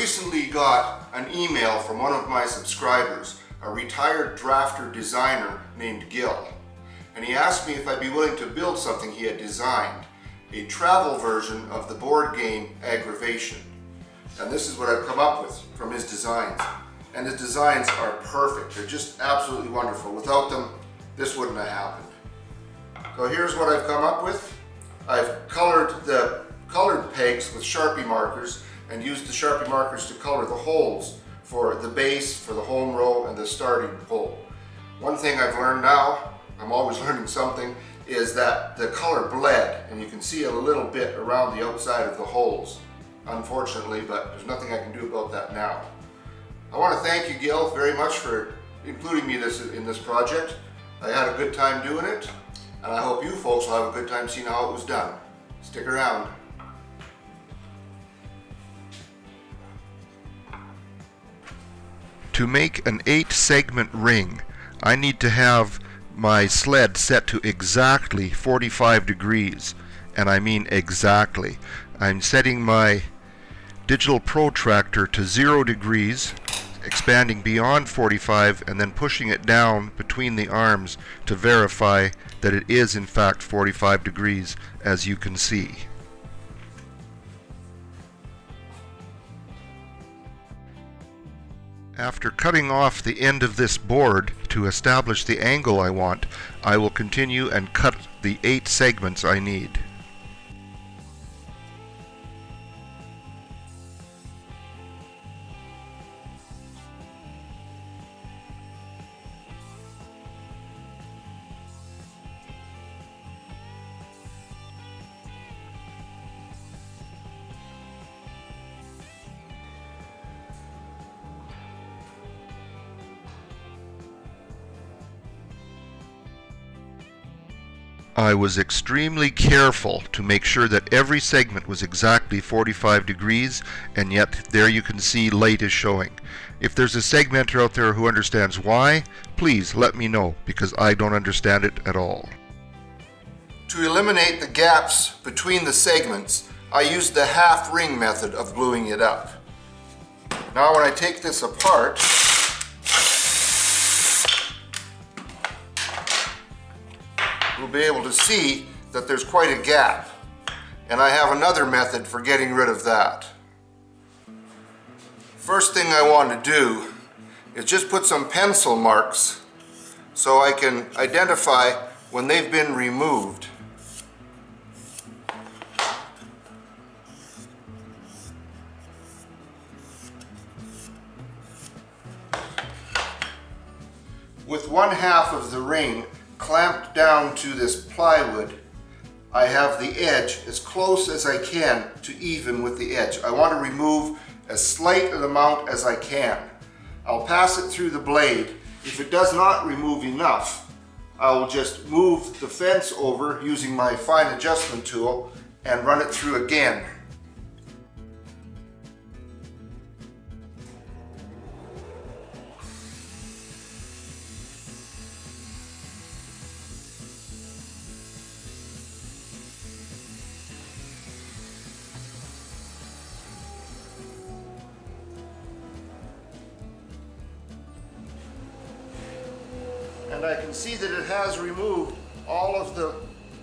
recently got an email from one of my subscribers, a retired drafter designer named Gil, and he asked me if I'd be willing to build something he had designed, a travel version of the board game Aggravation. And this is what I've come up with from his designs. And his designs are perfect. They're just absolutely wonderful. Without them, this wouldn't have happened. So here's what I've come up with. I've colored the colored pegs with Sharpie markers and used the Sharpie markers to color the holes for the base, for the home row, and the starting pole. One thing I've learned now, I'm always learning something, is that the color bled, and you can see a little bit around the outside of the holes. Unfortunately, but there's nothing I can do about that now. I want to thank you, Gil, very much for including me in this project. I had a good time doing it, and I hope you folks will have a good time seeing how it was done. Stick around. To make an 8-segment ring, I need to have my sled set to exactly 45 degrees, and I mean exactly. I'm setting my digital protractor to 0 degrees, expanding beyond 45 and then pushing it down between the arms to verify that it is in fact 45 degrees, as you can see. After cutting off the end of this board to establish the angle I want, I will continue and cut the 8 segments I need. I was extremely careful to make sure that every segment was exactly 45 degrees, and yet there you can see light is showing. If there's a segmenter out there who understands why, please let me know, because I don't understand it at all. To eliminate the gaps between the segments, I used the half ring method of gluing it up. Now when I take this apart, we'll be able to see that there's quite a gap, and I have another method for getting rid of that. First thing I want to do is just put some pencil marks so I can identify when they've been removed. With one half of the ring clamped down to this plywood, I have the edge as close as I can to even with the edge. I want to remove as slight an amount as I can. I'll pass it through the blade. If it does not remove enough, I will just move the fence over using my fine adjustment tool and run it through again. And I can see that it has removed all of the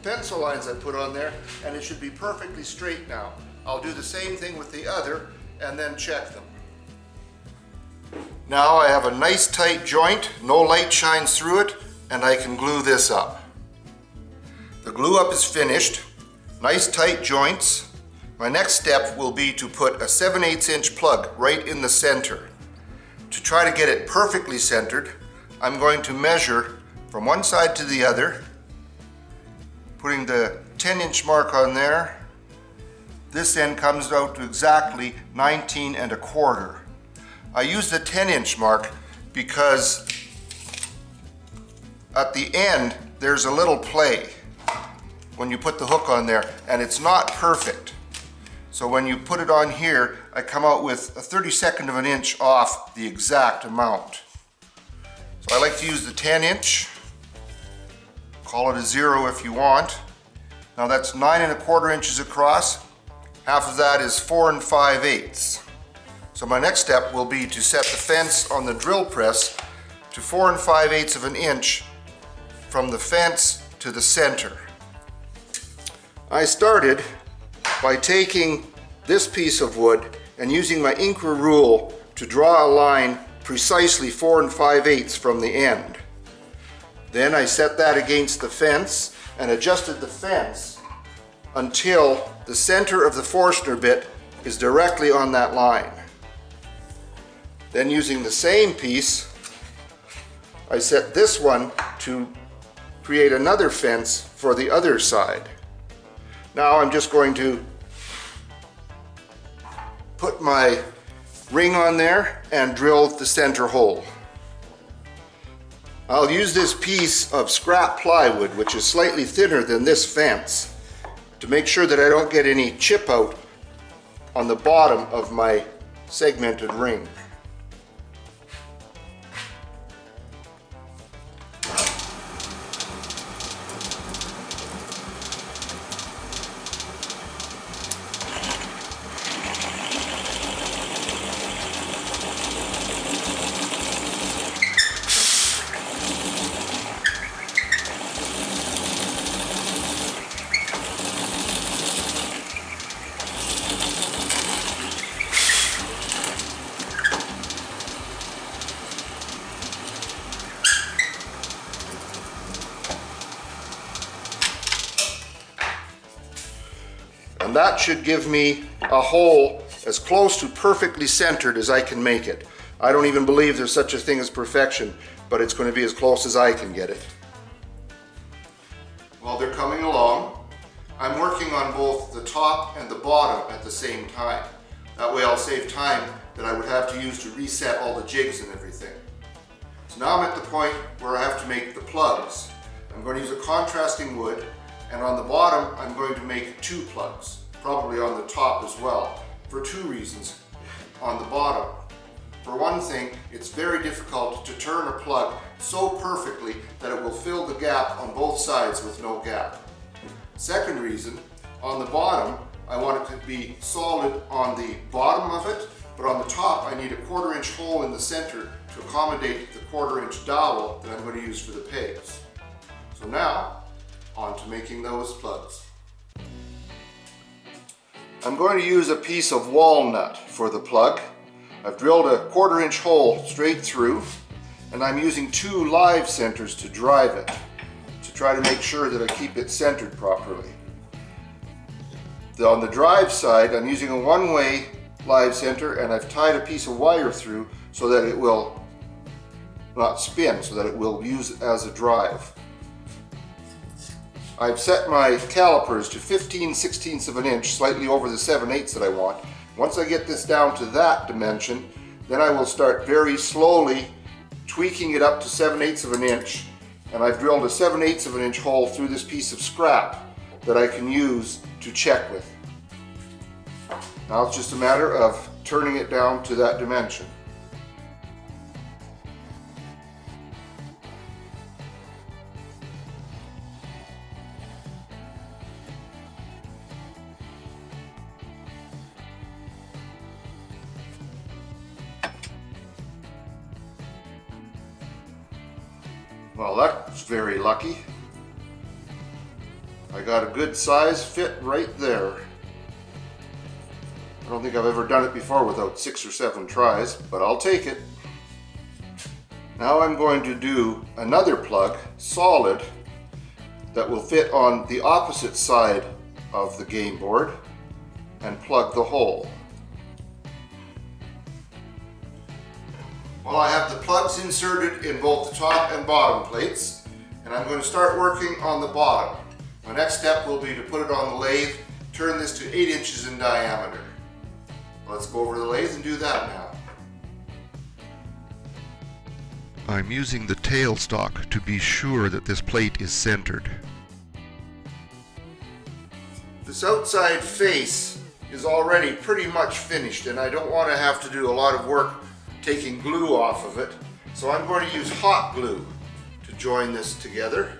pencil lines I put on there, and it should be perfectly straight now. I'll do the same thing with the other and then check them. Now I have a nice tight joint, no light shines through it, and I can glue this up. The glue up is finished, nice tight joints. My next step will be to put a 7/8 inch plug right in the center. To try to get it perfectly centered, I'm going to measure from one side to the other, putting the 10-inch mark on there. This end comes out to exactly 19 1/4. I use the 10-inch mark because at the end there's a little play when you put the hook on there, and it's not perfect. So when you put it on here, I come out with a 32nd of an inch off the exact amount. So I like to use the 10-inch. Call it a 0 if you want. Now that's 9 1/4 inches across. Half of that is 4 5/8. So my next step will be to set the fence on the drill press to 4 5/8 of an inch from the fence to the center. I started by taking this piece of wood and using my Inqua rule to draw a line precisely 4 5/8 from the end. Then I set that against the fence and adjusted the fence until the center of the Forstner bit is directly on that line. Then using the same piece, I set this one to create another fence for the other side. Now I'm just going to put my ring on there and drill the center hole. I'll use this piece of scrap plywood, which is slightly thinner than this fence, to make sure that I don't get any chip out on the bottom of my segmented ring. And that should give me a hole as close to perfectly centered as I can make it. I don't even believe there's such a thing as perfection, but it's going to be as close as I can get it. While they're coming along, I'm working on both the top and the bottom at the same time. That way I'll save time that I would have to use to reset all the jigs and everything. So now I'm at the point where I have to make the plugs. I'm going to use a contrasting wood, and on the bottom I'm going to make 2 plugs, probably on the top as well, for 2 reasons. On the bottom, for one thing, it's very difficult to turn a plug so perfectly that it will fill the gap on both sides with no gap. Second reason, on the bottom I want it to be solid on the bottom of it, but on the top I need a 1/4 inch hole in the center to accommodate the 1/4 inch dowel that I'm going to use for the pegs. So now, on to making those plugs. I'm going to use a piece of walnut for the plug. I've drilled a 1/4 inch hole straight through, and I'm using 2 live centers to drive it, to try to make sure that I keep it centered properly. On the drive side, I'm using a 1-way live center, and I've tied a piece of wire through so that it will not spin, so that it will use as a drive. I've set my calipers to 15/16 of an inch, slightly over the 7/8 that I want. Once I get this down to that dimension, then I will start very slowly tweaking it up to 7/8 of an inch, and I've drilled a 7/8 of an inch hole through this piece of scrap that I can use to check with. Now it's just a matter of turning it down to that dimension. Well, that's very lucky. I got a good size fit right there. I don't think I've ever done it before without 6 or 7 tries, but I'll take it. Now I'm going to do another plug, solid, that will fit on the opposite side of the game board and plug the hole. Well, I have the plugs inserted in both the top and bottom plates, and I'm going to start working on the bottom. My next step will be to put it on the lathe, turn this to 8 inches in diameter. Let's go over to the lathe and do that now. I'm using the tailstock to be sure that this plate is centered. This outside face is already pretty much finished, and I don't want to have to do a lot of work taking glue off of it, so I'm going to use hot glue to join this together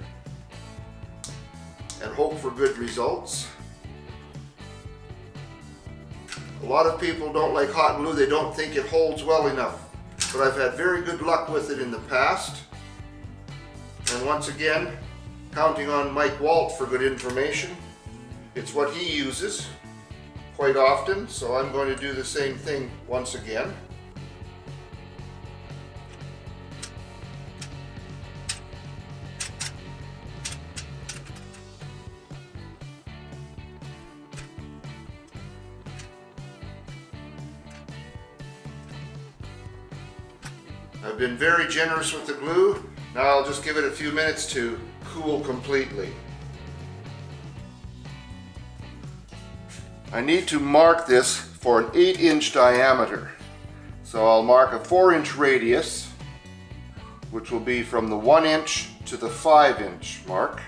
and hope for good results. A lot of people don't like hot glue. They don't think it holds well enough. But I've had very good luck with it in the past. And once again, counting on Mike Walt for good information. It's what he uses quite often, so I'm going to do the same thing once again. I've been very generous with the glue. Now I'll just give it a few minutes to cool completely. I need to mark this for an 8-inch diameter. So I'll mark a 4-inch radius, which will be from the 1-inch to the 5-inch mark.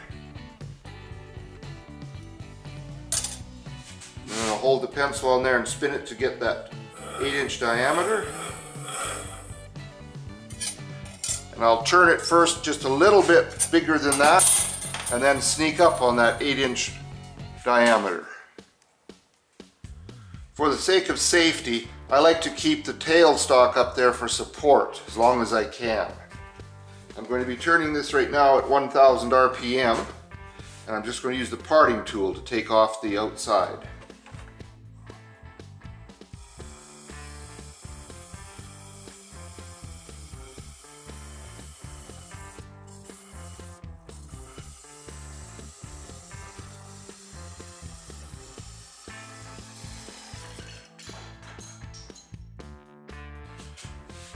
And then I'll hold the pencil on there and spin it to get that 8-inch diameter. And I'll turn it first just a little bit bigger than that, and then sneak up on that 8-inch diameter. For the sake of safety, I like to keep the tailstock up there for support as long as I can. I'm going to be turning this right now at 1000 RPM, and I'm just going to use the parting tool to take off the outside.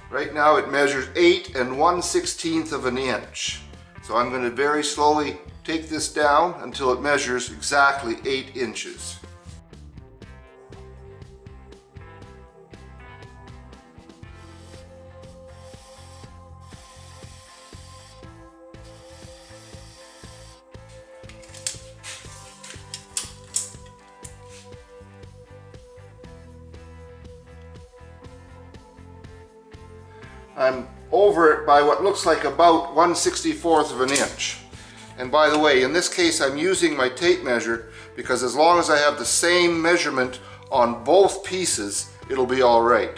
Right now it measures 8 1/16 of an inch. So I'm going to very slowly take this down until it measures exactly 8 inches. I'm over it by what looks like about 1/64 of an inch. And by the way, in this case I'm using my tape measure because as long as I have the same measurement on both pieces, it'll be all right.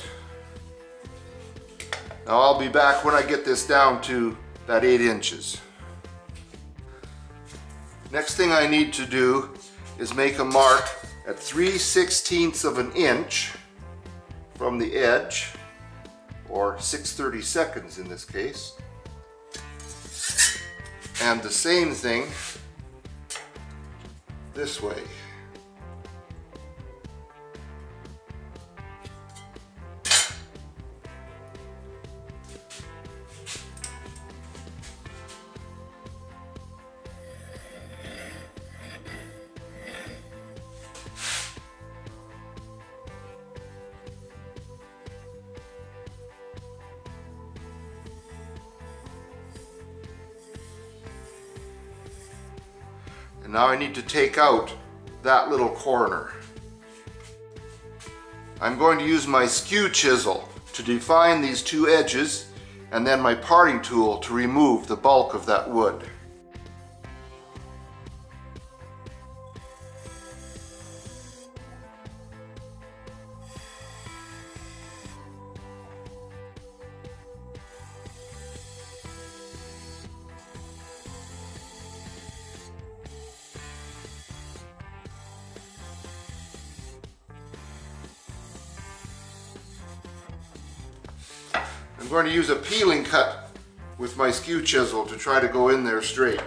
Now I'll be back when I get this down to that 8 inches. Next thing I need to do is make a mark at 3/16 of an inch from the edge, or 6/32 in this case. And the same thing this way. And now I need to take out that little corner. I'm going to use my skew chisel to define these two edges, and then my parting tool to remove the bulk of that wood. I'm going to use a peeling cut with my skew chisel to try to go in there straight.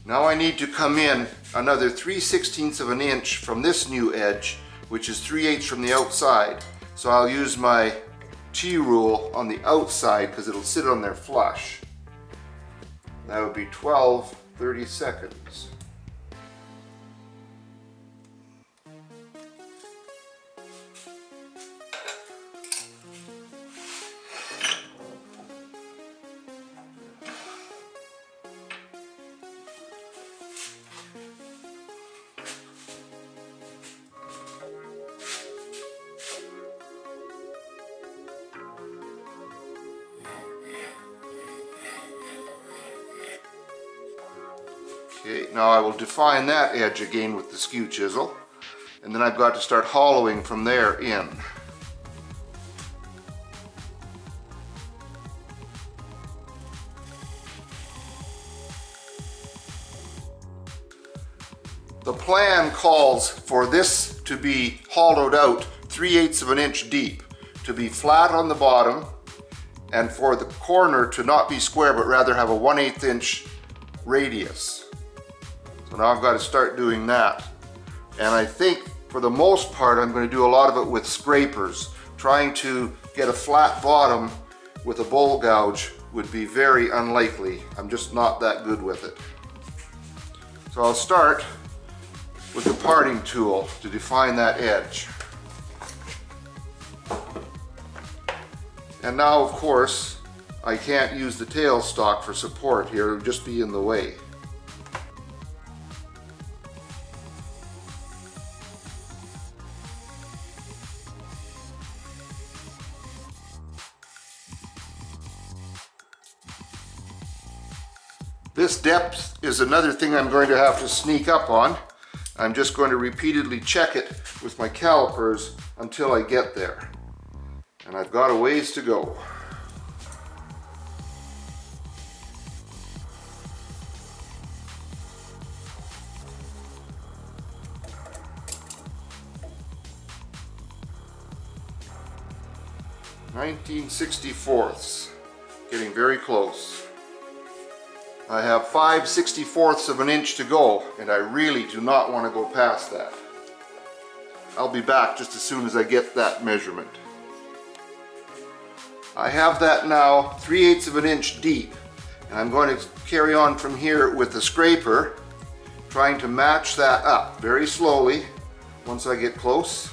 Now I need to come in another 3/16 of an inch from this new edge, which is 3/8 from the outside. So I'll use my T-rule on the outside because it'll sit on there flush. That would be 12/32. Okay, now I will define that edge again with the skew chisel, and then I've got to start hollowing from there in. The plan calls for this to be hollowed out 3/8 of an inch deep, to be flat on the bottom, and for the corner to not be square but rather have a 1/8 inch radius. So now I've got to start doing that. And I think for the most part I'm going to do a lot of it with scrapers. Trying to get a flat bottom with a bowl gouge would be very unlikely. I'm just not that good with it. So I'll start with the parting tool to define that edge. And now, of course, I can't use the tailstock for support here, it would just be in the way. This depth is another thing I'm going to have to sneak up on. I'm just going to repeatedly check it with my calipers until I get there. And I've got a ways to go. (19/64ths), getting very close. I have 5/64ths of an inch to go, and I really do not want to go past that. I'll be back just as soon as I get that measurement. I have that now 3/8 of an inch deep, and I'm going to carry on from here with the scraper, trying to match that up very slowly once I get close.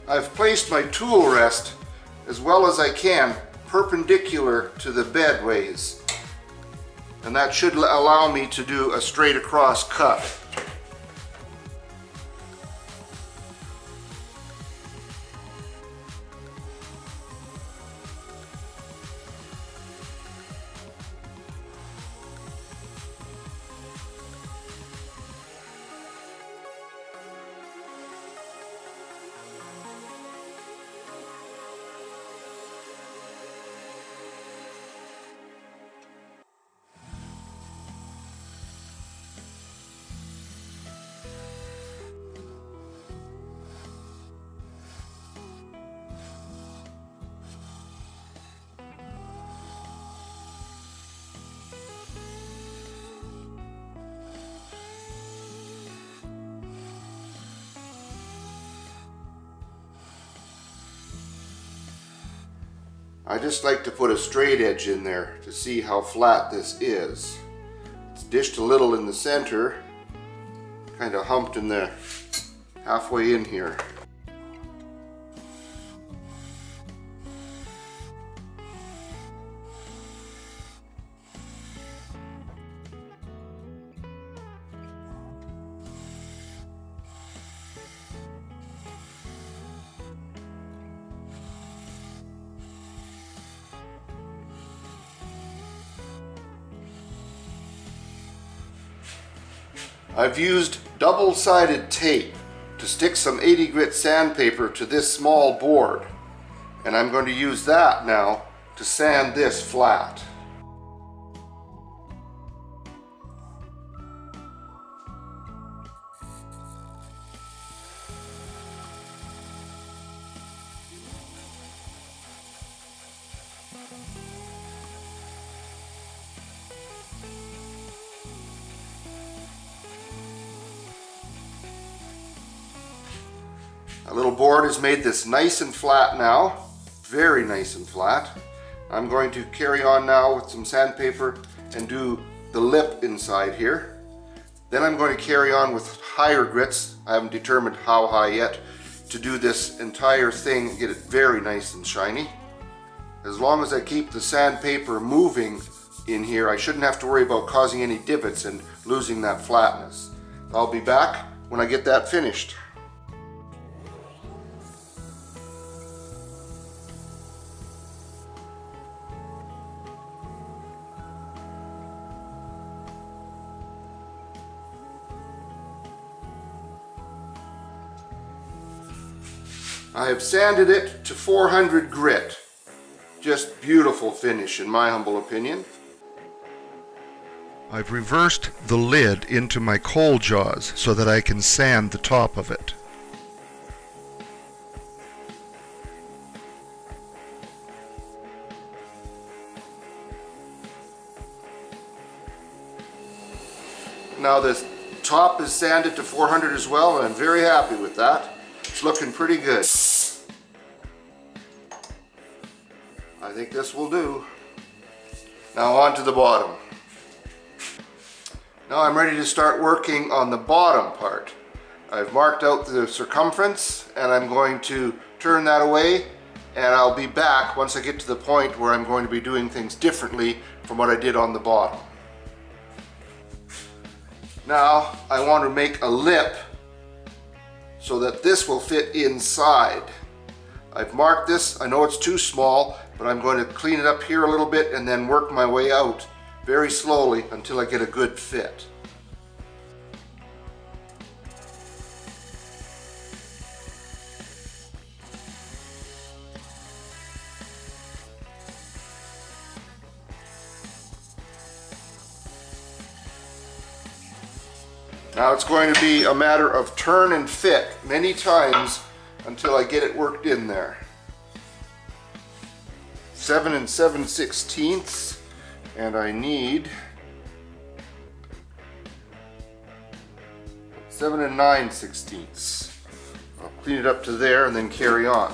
I've placed my tool rest as well as I can perpendicular to the bedways, and that should allow me to do a straight across cut. I just like to put a straight edge in there to see how flat this is. It's dished a little in the center, kind of humped in the halfway in here. I've used double-sided tape to stick some 80 grit sandpaper to this small board, and I'm going to use that now to sand this flat. A little board has made this nice and flat now, very nice and flat. I'm going to carry on now with some sandpaper and do the lip inside here. Then I'm going to carry on with higher grits, I haven't determined how high yet, to do this entire thing and get it very nice and shiny. As long as I keep the sandpaper moving in here, I shouldn't have to worry about causing any divots and losing that flatness. I'll be back when I get that finished. I have sanded it to 400 grit. Just beautiful finish in my humble opinion. I've reversed the lid into my coal jaws so that I can sand the top of it. Now the top is sanded to 400 as well, and I'm very happy with that. It's looking pretty good. I think this will do. Now on to the bottom. Now I'm ready to start working on the bottom part. I've marked out the circumference and I'm going to turn that away, and I'll be back once I get to the point where I'm going to be doing things differently from what I did on the bottom. Now I want to make a lip so that this will fit inside. I've marked this. I know it's too small, but I'm going to clean it up here a little bit and then work my way out very slowly until I get a good fit. Now it's going to be a matter of turn and fit many times until I get it worked in there. 7 7/16, and I need 7 9/16. I'll clean it up to there and then carry on.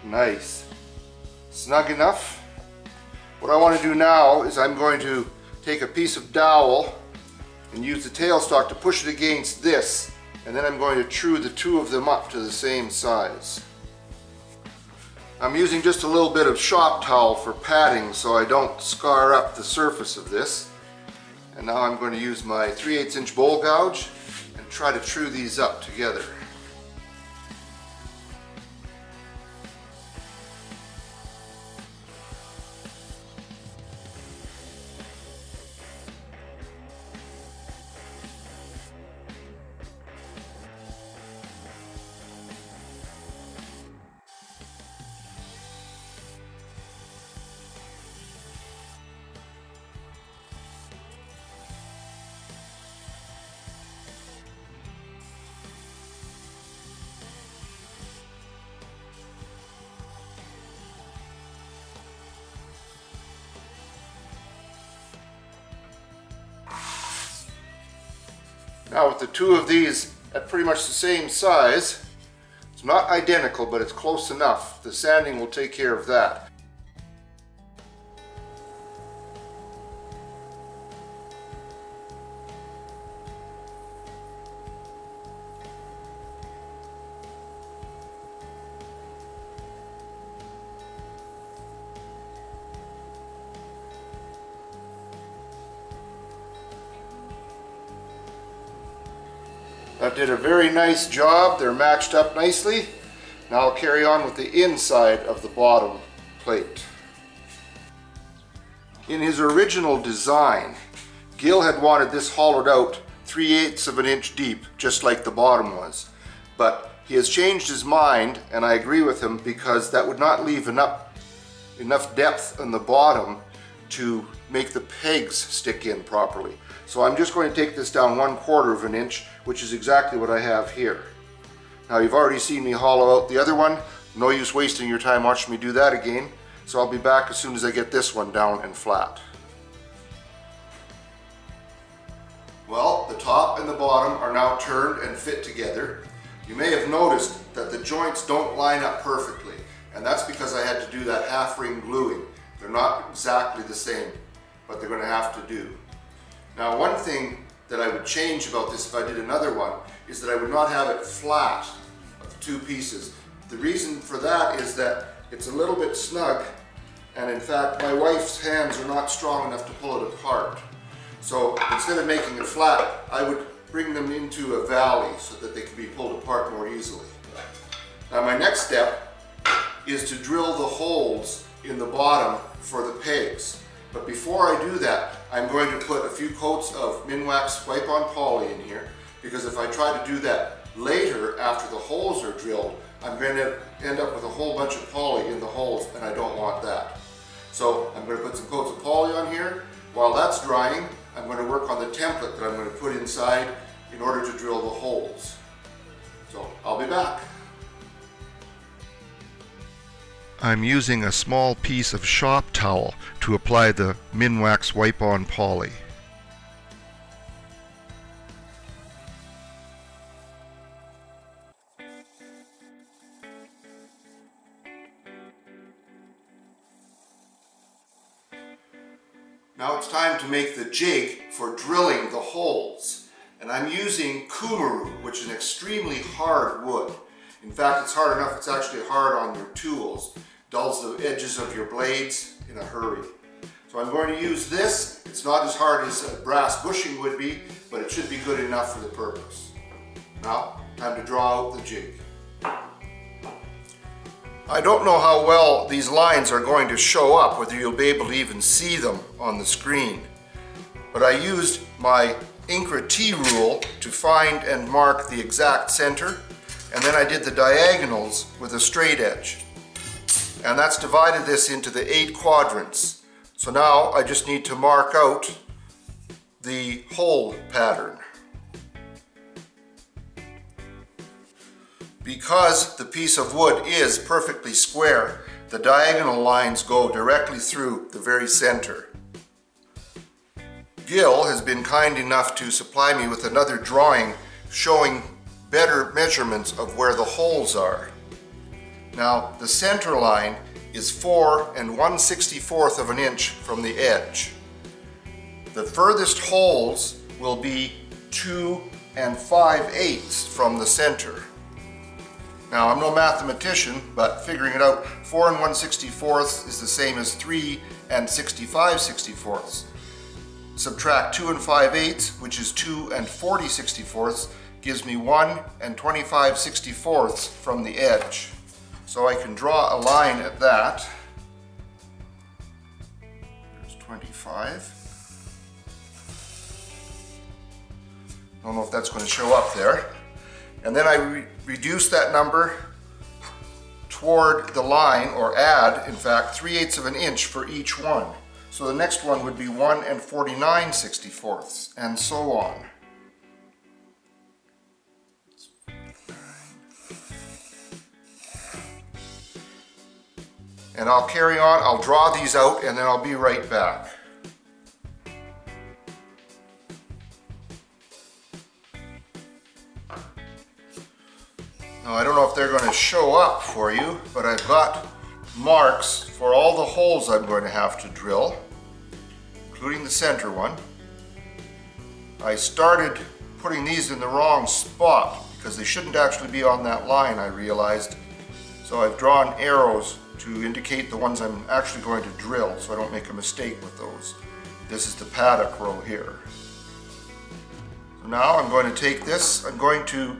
Nice. Snug enough. What I want to do now is I'm going to take a piece of dowel and use the tailstock to push it against this, and then I'm going to true the two of them up to the same size. I'm using just a little bit of shop towel for padding so I don't scar up the surface of this. And now I'm going to use my 3/8 inch bowl gouge and try to true these up together. Now with the two of these at pretty much the same size, it's not identical, but it's close enough. The sanding will take care of that. That did a very nice job. They're matched up nicely. Now I'll carry on with the inside of the bottom plate. In his original design, Gil had wanted this hollowed out 3/8 of an inch deep, just like the bottom was. But he has changed his mind, and I agree with him, because that would not leave enough depth on the bottom to make the pegs stick in properly. So I'm just going to take this down 1/4 of an inch, which is exactly what I have here. Now you've already seen me hollow out the other one. No use wasting your time watching me do that again. So I'll be back as soon as I get this one down and flat. Well, the top and the bottom are now turned and fit together. You may have noticed that the joints don't line up perfectly. And that's because I had to do that half ring gluing. They're not exactly the same, but they're going to have to do. Now, one thing that I would change about this if I did another one is that I would not have it flat of the two pieces. The reason for that is that it's a little bit snug, and in fact my wife's hands are not strong enough to pull it apart. So instead of making it flat, I would bring them into a valley so that they can be pulled apart more easily. Now my next step is to drill the holes in the bottom for the pegs. But before I do that, I'm going to put a few coats of Minwax wipe-on poly in here, because if I try to do that later after the holes are drilled, I'm going to end up with a whole bunch of poly in the holes, and I don't want that. So I'm going to put some coats of poly on here. While that's drying, I'm going to work on the template that I'm going to put inside in order to drill the holes. So I'll be back. I'm using a small piece of shop towel to apply the Minwax wipe-on poly. Now it's time to make the jig for drilling the holes. And I'm using kumaru, which is an extremely hard wood. In fact, it's hard enough, it's actually hard on your tools. Dulls the edges of your blades in a hurry. So I'm going to use this. It's not as hard as a brass bushing would be, but it should be good enough for the purpose. Now, time to draw out the jig. I don't know how well these lines are going to show up, whether you'll be able to even see them on the screen. But I used my Incra T rule to find and mark the exact center, and then I did the diagonals with a straight edge. And that's divided this into the 8 quadrants. So now I just need to mark out the hole pattern. Because the piece of wood is perfectly square, the diagonal lines go directly through the very center. Gil has been kind enough to supply me with another drawing showing better measurements of where the holes are. Now, the center line is 4 1/64 of an inch from the edge. The furthest holes will be 2 5/8 from the center. Now, I'm no mathematician, but figuring it out, 4 1/64 is the same as 3 65/64. Subtract 2 5/8, which is 2 40/64, gives me 1 25/64 from the edge. So I can draw a line at that. There's 25. Don't know if that's going to show up there. And then I reduce that number toward the line, or add, in fact, 3/8 of an inch for each one. So the next one would be 1 49/64, and so on. And I'll carry on, I'll draw these out, and then I'll be right back. Now, I don't know if they're going to show up for you, but I've got marks for all the holes I'm going to have to drill, including the center one. I started putting these in the wrong spot because they shouldn't actually be on that line, I realized. So I've drawn arrows to indicate the ones I'm actually going to drill so I don't make a mistake with those. This is the paddock row here. So now I'm going to take this, I'm going to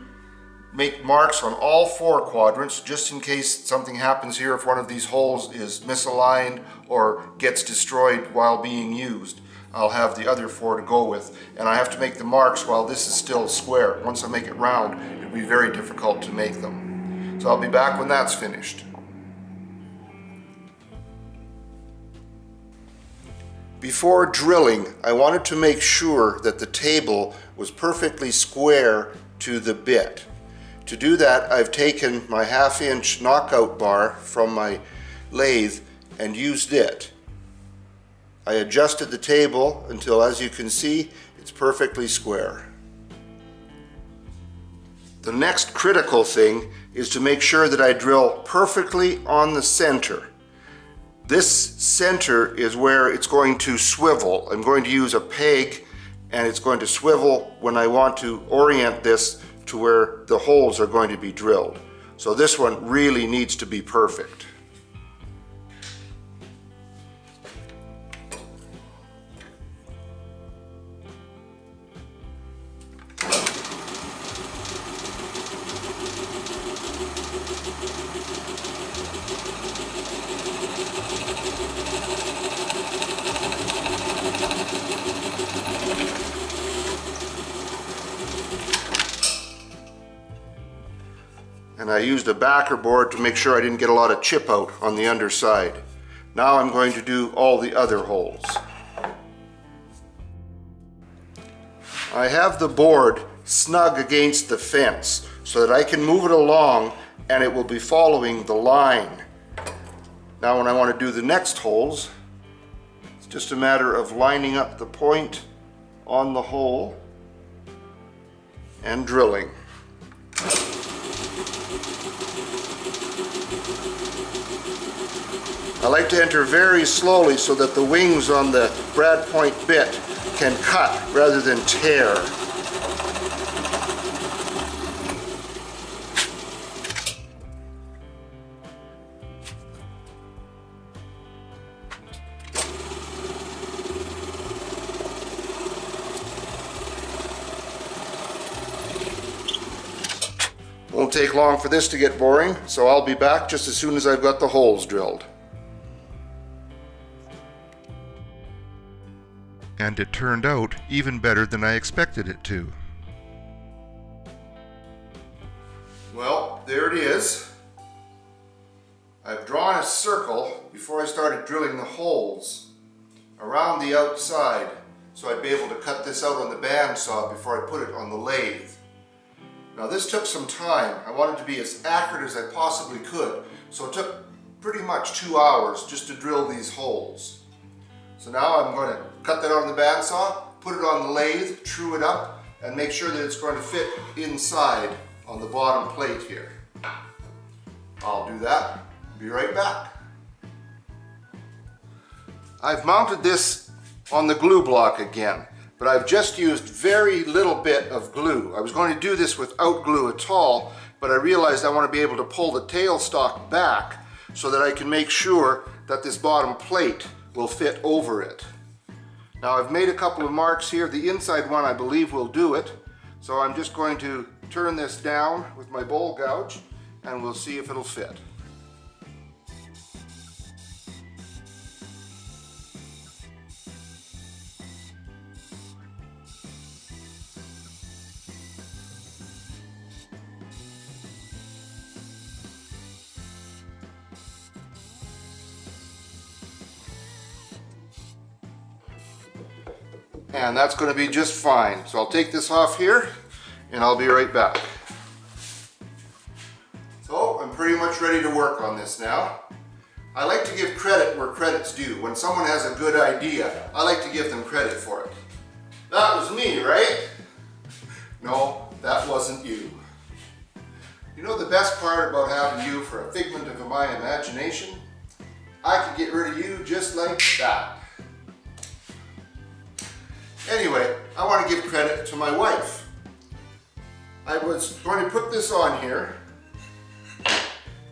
make marks on all 4 quadrants just in case something happens here, if one of these holes is misaligned or gets destroyed while being used. I'll have the other 4 to go with, and I have to make the marks while this is still square. Once I make it round, it'll be very difficult to make them. So I'll be back when that's finished. Before drilling, I wanted to make sure that the table was perfectly square to the bit. To do that, I've taken my 1/2 inch knockout bar from my lathe and used it. I adjusted the table until, as you can see, it's perfectly square. The next critical thing is to make sure that I drill perfectly on the center. This center is where it's going to swivel. I'm going to use a peg and it's going to swivel when I want to orient this to where the holes are going to be drilled. So this one really needs to be perfect. And I used a backer board to make sure I didn't get a lot of chip out on the underside. Now I'm going to do all the other holes. I have the board snug against the fence so that I can move it along and it will be following the line. Now when I want to do the next holes, it's just a matter of lining up the point on the hole and drilling. I like to enter very slowly so that the wings on the brad point bit can cut rather than tear. Won't take long for this to get boring, so I'll be back just as soon as I've got the holes drilled. And it turned out even better than I expected it to. Well, there it is. I've drawn a circle before I started drilling the holes around the outside so I'd be able to cut this out on the bandsaw before I put it on the lathe. Now this took some time. I wanted to be as accurate as I possibly could, so it took pretty much 2 hours just to drill these holes. So now I'm going to cut that out on the bandsaw, put it on the lathe, true it up, and make sure that it's going to fit inside on the bottom plate here. I'll do that. Be right back. I've mounted this on the glue block again, but I've just used very little bit of glue. I was going to do this without glue at all, but I realized I want to be able to pull the tailstock back so that I can make sure that this bottom plate will fit over it. Now I've made a couple of marks here. The inside one I believe will do it. So I'm just going to turn this down with my bowl gouge and we'll see if it'll fit. And that's going to be just fine. So I'll take this off here and I'll be right back. So I'm pretty much ready to work on this now. I like to give credit where credit's due. When someone has a good idea, I like to give them credit for it. That was me, right? No, that wasn't you. You know the best part about having you for a figment of my imagination? I could get rid of you just like that. Anyway, I want to give credit to my wife. I was going to put this on here,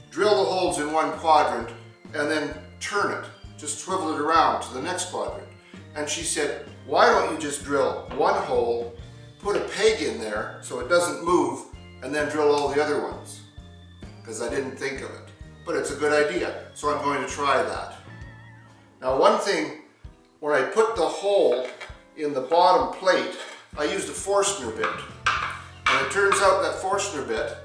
drill the holes in one quadrant, and then turn it, just swivel it around to the next quadrant. And she said, why don't you just drill one hole, put a peg in there so it doesn't move, and then drill all the other ones? Because I didn't think of it. But it's a good idea, so I'm going to try that. Now one thing, when I put the hole in the bottom plate, I used a Forstner bit. And it turns out that Forstner bit,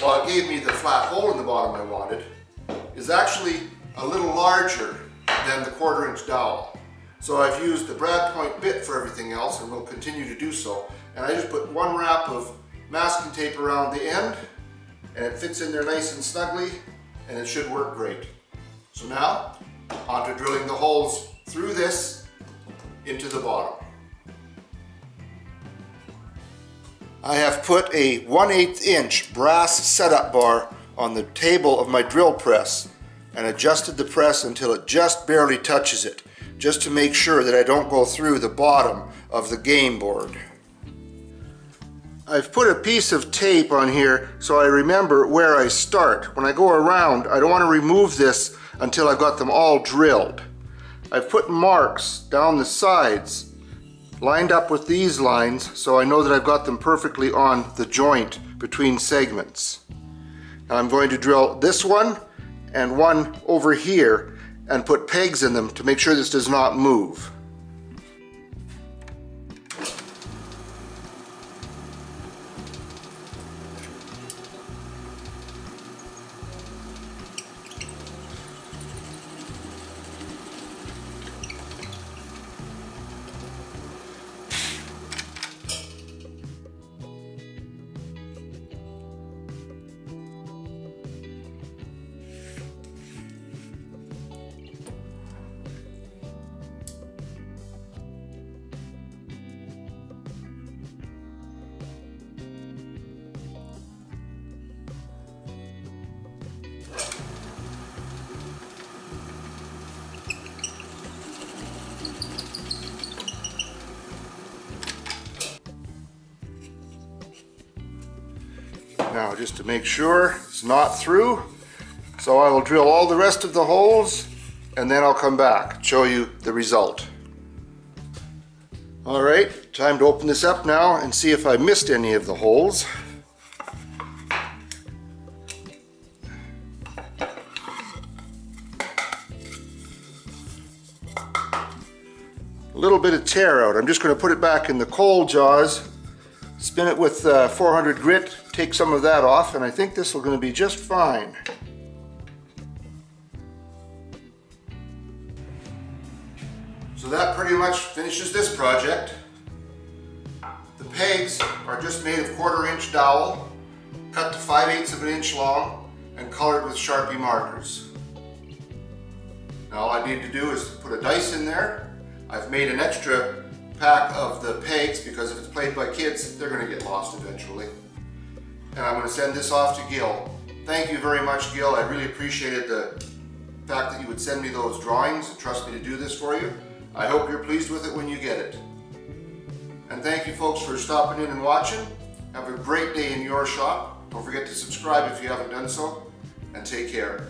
while it gave me the flat hole in the bottom I wanted, is actually a little larger than the 1/4 inch dowel. So I've used the brad point bit for everything else and will continue to do so. And I just put one wrap of masking tape around the end and it fits in there nice and snugly and it should work great. So now, on to drilling the holes through this into the bottom. I have put a 1/8 inch brass setup bar on the table of my drill press and adjusted the press until it just barely touches it, just to make sure that I don't go through the bottom of the game board. I've put a piece of tape on here so I remember where I start. When I go around, I don't want to remove this until I've got them all drilled. I've put marks down the sides lined up with these lines so I know that I've got them perfectly on the joint between segments. Now I'm going to drill this one and one over here and put pegs in them to make sure this does not move. Now, just to make sure it's not through, so I will drill all the rest of the holes and then I'll come back and show you the result. Alright, time to open this up now and see if I missed any of the holes. A little bit of tear out. I'm just going to put it back in the coal jaws, spin it with 400 grit, take some of that off, and I think this is going to be just fine. So that pretty much finishes this project. The pegs are just made of 1/4 inch dowel, cut to 5/8 of an inch long, and colored with Sharpie markers. Now all I need to do is put a dice in there. I've made an extra pack of the pegs because if it's played by kids, they're going to get lost eventually. And I'm going to send this off to Gil. Thank you very much, Gil. I really appreciated the fact that you would send me those drawings and trust me to do this for you. I hope you're pleased with it when you get it. And thank you folks for stopping in and watching. Have a great day in your shop. Don't forget to subscribe if you haven't done so, and take care.